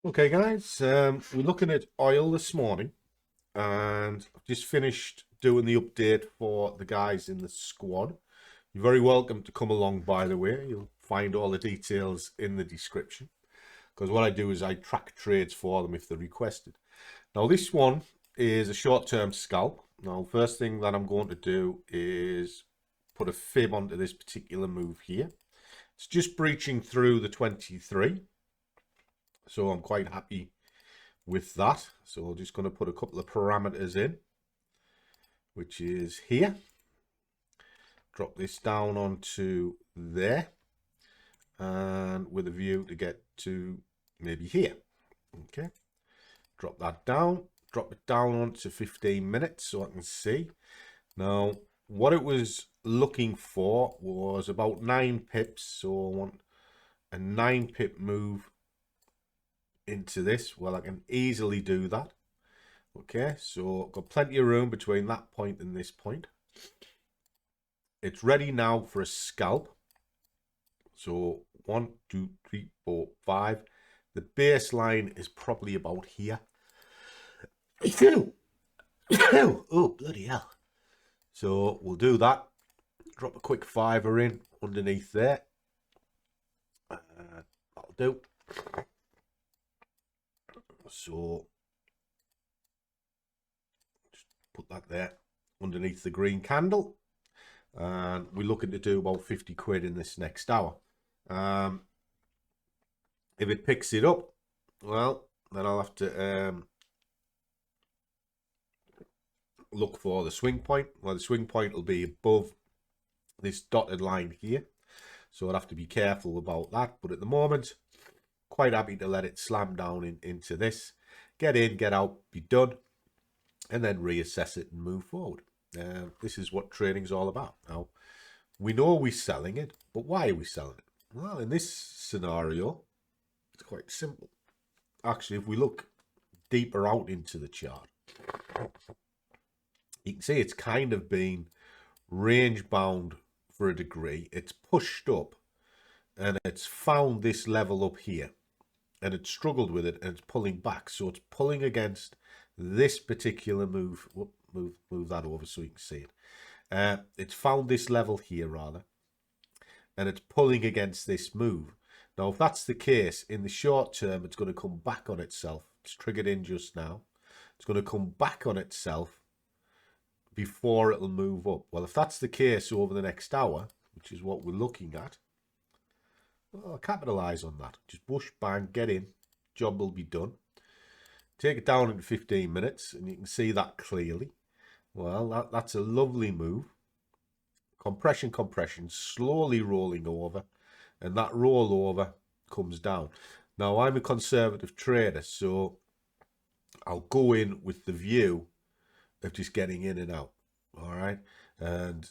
Okay, guys, we're looking at oil this morning, and I've just finished doing the update for the guys in the squad. You're very welcome to come along, by the way. You'll find all the details in the description, because what I do is I track trades for them if they're requested. Now, this one is a short-term scalp. Now, first thing that I'm going to do is put a fib onto this particular move here. It's just breaching through the 23. So I'm quite happy with that. So we're just going to put a couple of parameters in, which is here. Drop this down onto there, and with a view to get to maybe here. Okay, drop that down, drop it down onto 15 minutes so I can see. Now, what it was looking for was about 9 pips, so I want a 9 pip move into this. Well, I can easily do that. Okay, so I've got plenty of room between that point and this point. It's ready now for a scalp. So 1, 2, 3, 4, 5. The baseline is probably about here. Oh, bloody hell. So we'll do that. Drop a quick fiver in underneath there. That'll do. So just put that there underneath the green candle, and we're looking to do about 50 quid in this next hour. If it picks it up, well, then I'll have to look for the swing point. Well, the swing point will be above this dotted line here, so I'll have to be careful about that. But at the moment, quite happy to let it slam down into this, get in, get out, be done, and then reassess it and move forward. This is what trading's all about. Now, we know we're selling it, but why are we selling it? Well, in this scenario, it's quite simple. Actually, if we look deeper out into the chart, you can see it's kind of been range bound for a degree. It's pushed up and it's found this level up here, and it's struggled with it, and it's pulling back. So it's pulling against this particular move. Move that over so you can see it. It's found this level here, rather, and it's pulling against this move. Now, if that's the case, in the short term, it's going to come back on itself. It's triggered in just now. It's going to come back on itself before it'll move up. Well, if that's the case over the next hour, which is what we're looking at, well, capitalize on that. Just whoosh, bang, get in. Job will be done. Take it down in 15 minutes, and you can see that clearly. Well, that's a lovely move. Compression, slowly rolling over, and that rollover comes down. Now, I'm a conservative trader, so I'll go in with the view of just getting in and out. All right, and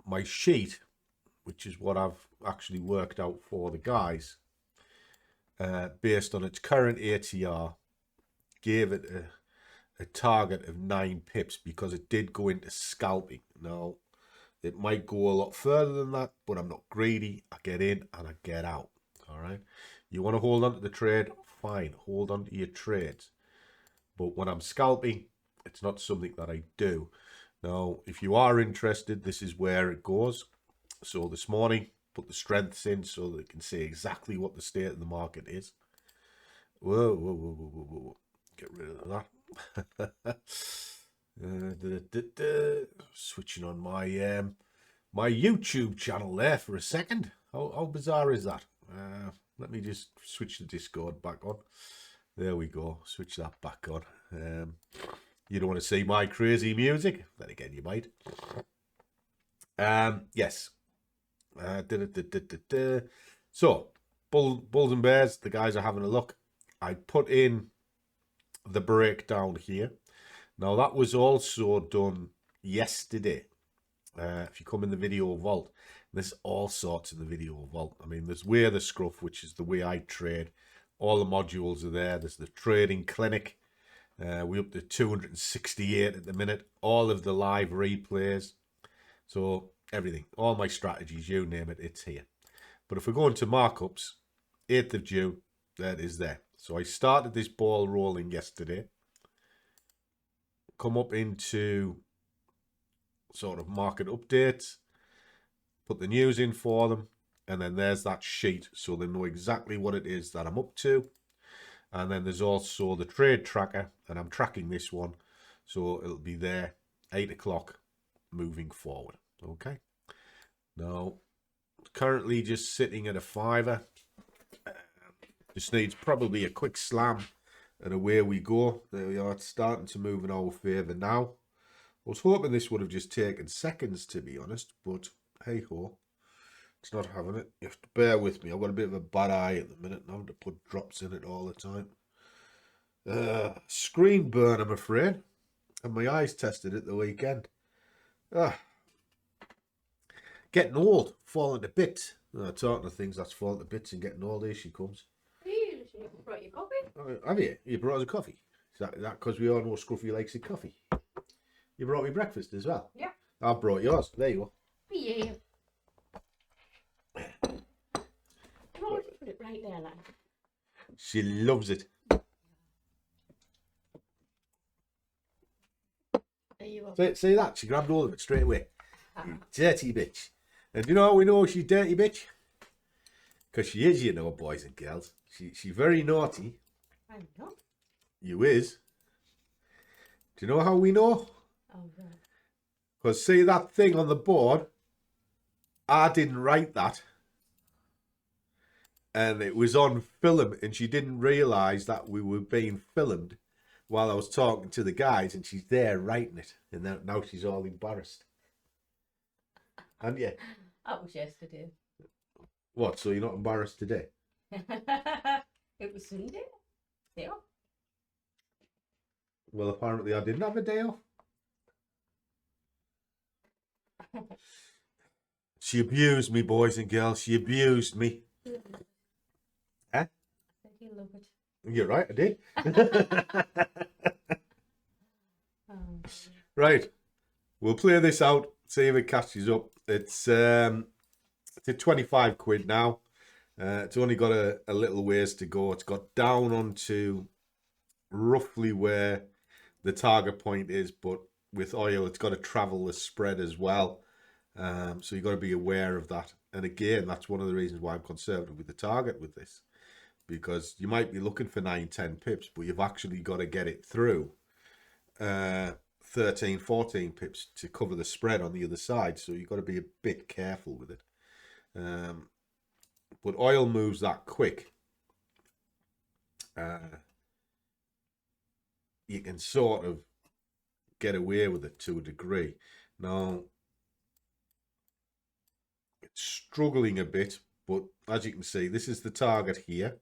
my sheet, which is what I've actually worked out for the guys, based on its current ATR, gave it a target of 9 pips because it did go into scalping. Now, it might go a lot further than that, but I'm not greedy. I get in and I get out. All right. You want to hold on to the trade? Fine. Hold on to your trades. But when I'm scalping, it's not something that I do. Now, if you are interested, this is where it goes. So this morning, put the strengths in so that you can see exactly what the state of the market is. Whoa. Get rid of that. Switching on my my YouTube channel there for a second. How bizarre is that? Let me just switch the Discord back on. There we go. Switch that back on. You don't want to see my crazy music? Then again, you might. Yes. So, Bulls and Bears, the guys are having a look. I put in the breakdown here. Now, that was also done yesterday. If you come in the video vault, there's all sorts in the video vault. I mean, there's Way of the Scruff, which is the way I trade. All the modules are there. There's the trading clinic. We're up to 268 at the minute. All of the live replays. So everything, all my strategies, you name it, it's here. But if we go into markups, 8th of June, there it is there. So I started this ball rolling yesterday. Come up into sort of market updates, put the news in for them, and then there's that sheet so they know exactly what it is that I'm up to. And then there's also the trade tracker, and I'm tracking this one, so it'll be there 8 o'clock moving forward. Okay. Now, currently just sitting at a fiver. Just needs probably a quick slam, and away we go. There we are. It's starting to move in our favour now. I was hoping this would have just taken seconds, to be honest, but hey ho, it's not having it. You have to bear with me. I've got a bit of a bad eye at the minute, and I'm having to put drops in it all the time. Screen burn, I'm afraid. And my eyes tested it the weekend. Getting old, falling to bits. Talking of things that's falling to bits and getting old, here she comes. You brought your coffee? Have you? You brought us a coffee? Is that because we all know Scruffy likes a coffee? You brought me breakfast as well? Yeah. I brought yours. There you go. Yeah. You want to put it right there, like. She loves it. There you are. See that? She grabbed all of it straight away. You dirty bitch. And do you know how we know she's dirty bitch? Because she is, you know, boys and girls. She's very naughty. I know. You is. Do you know how we know? Oh, right. Because see that thing on the board? I didn't write that. And it was on film, and she didn't realise that we were being filmed while I was talking to the guys, and she's there writing it. And now she's all embarrassed. And yeah. That was yesterday. What, so you're not embarrassed today? It was Sunday. Yeah. Well, apparently I didn't have a day off. She abused me, boys and girls. She abused me. Huh? I said you love it. You're right, I did. Oh. Right. We'll play this out, see if it catches up. It's at 25 quid now. It's only got a little ways to go. It's got down onto roughly where the target point is, but with oil, it's got to travel the spread as well. So you've got to be aware of that. And again, that's one of the reasons why I'm conservative with the target with this. Because you might be looking for 9-10 pips, but you've actually got to get it through 13-14 pips to cover the spread on the other side. So you've got to be a bit careful with it. But oil moves that quick. You can sort of get away with it to a degree. Now, it's struggling a bit, but as you can see, this is the target here.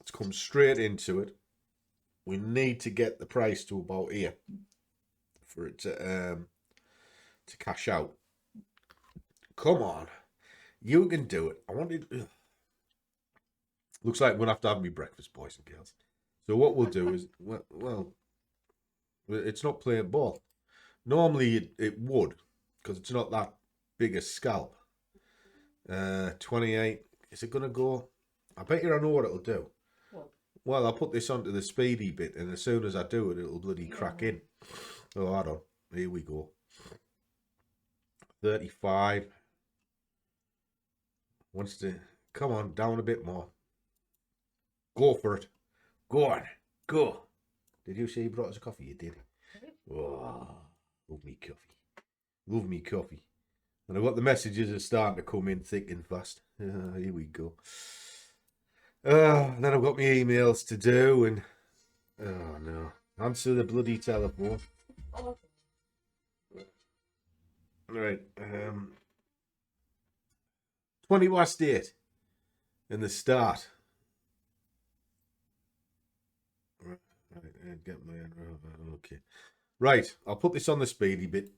It's come straight into it. We need to get the price to about here for it to cash out. Come on. You can do it. I wanted... Looks like we'll have to have me breakfast, boys and girls. So what we'll do is... Well, it's not playing ball. Normally it would, because it's not that big a scalp. 28. Is it going to go? I bet you I know what it'll do. What? Well, I'll put this onto the speedy bit, and as soon as I do it, it'll bloody crack in. Oh, hold on. Here we go. 35. Wants to... Come on, down a bit more. Go for it. Go on. Go. Did you say you brought us a coffee? You did. Oh, love me coffee. Love me coffee. And I've got the messages are starting to come in thick and fast. Here we go. Then I've got my emails to do, and oh no, answer the bloody telephone. Right, 20 past 8 in the start. Right, get my okay. Right, I'll put this on the speedy bit.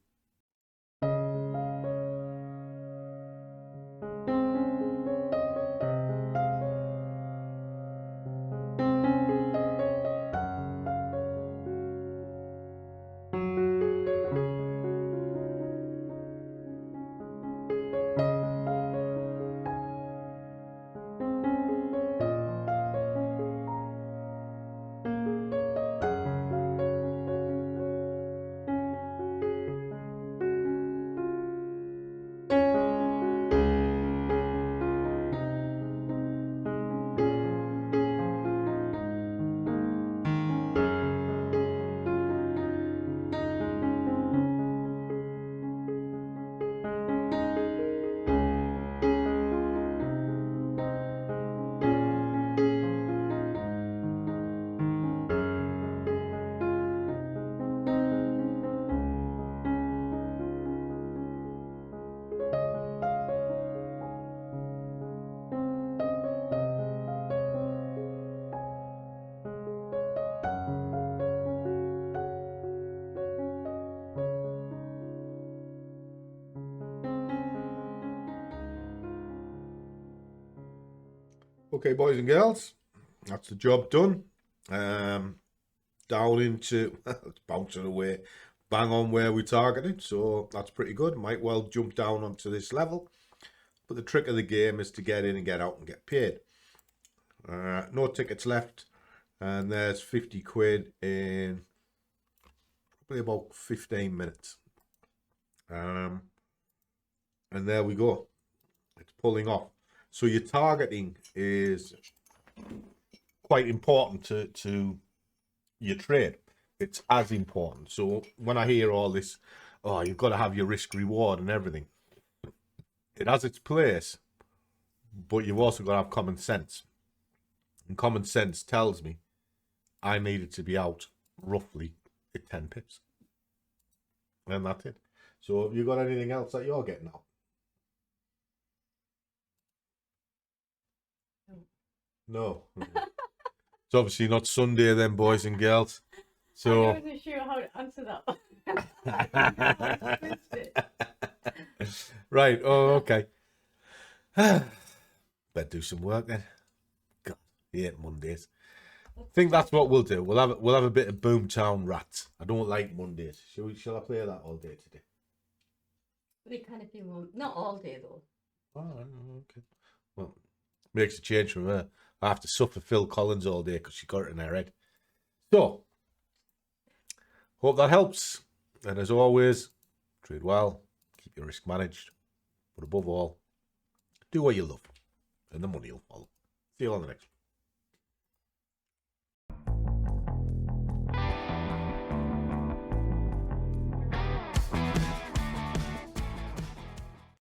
Okay, boys and girls, that's the job done. Down into, it's bouncing away, bang on where we targeted, so that's pretty good. Might well jump down onto this level, but the trick of the game is to get in and get out and get paid. No tickets left, and there's 50 quid in probably about 15 minutes. And there we go. It's pulling off. So your targeting is quite important to your trade. It's as important. So when I hear all this, oh, you've got to have your risk reward and everything, it has its place, but you've also got to have common sense. And common sense tells me I needed to be out roughly at 10 pips. And that's it. So have you got anything else that you're getting out? No. It's obviously not Sunday then, boys and girls. So I wasn't sure how to answer that. Right, oh, okay. Better do some work then. God, I hate Mondays. I think that's what we'll do. We'll have a bit of Boomtown Rats. I don't like Mondays. Shall I play that all day today? We can if you want. Not all day though. Oh, okay. Well, makes a change from her. I have to suffer Phil Collins all day because she got it in her head. So, hope that helps. And as always, trade well, keep your risk managed, but above all, do what you love, and the money will follow. See you on the next one.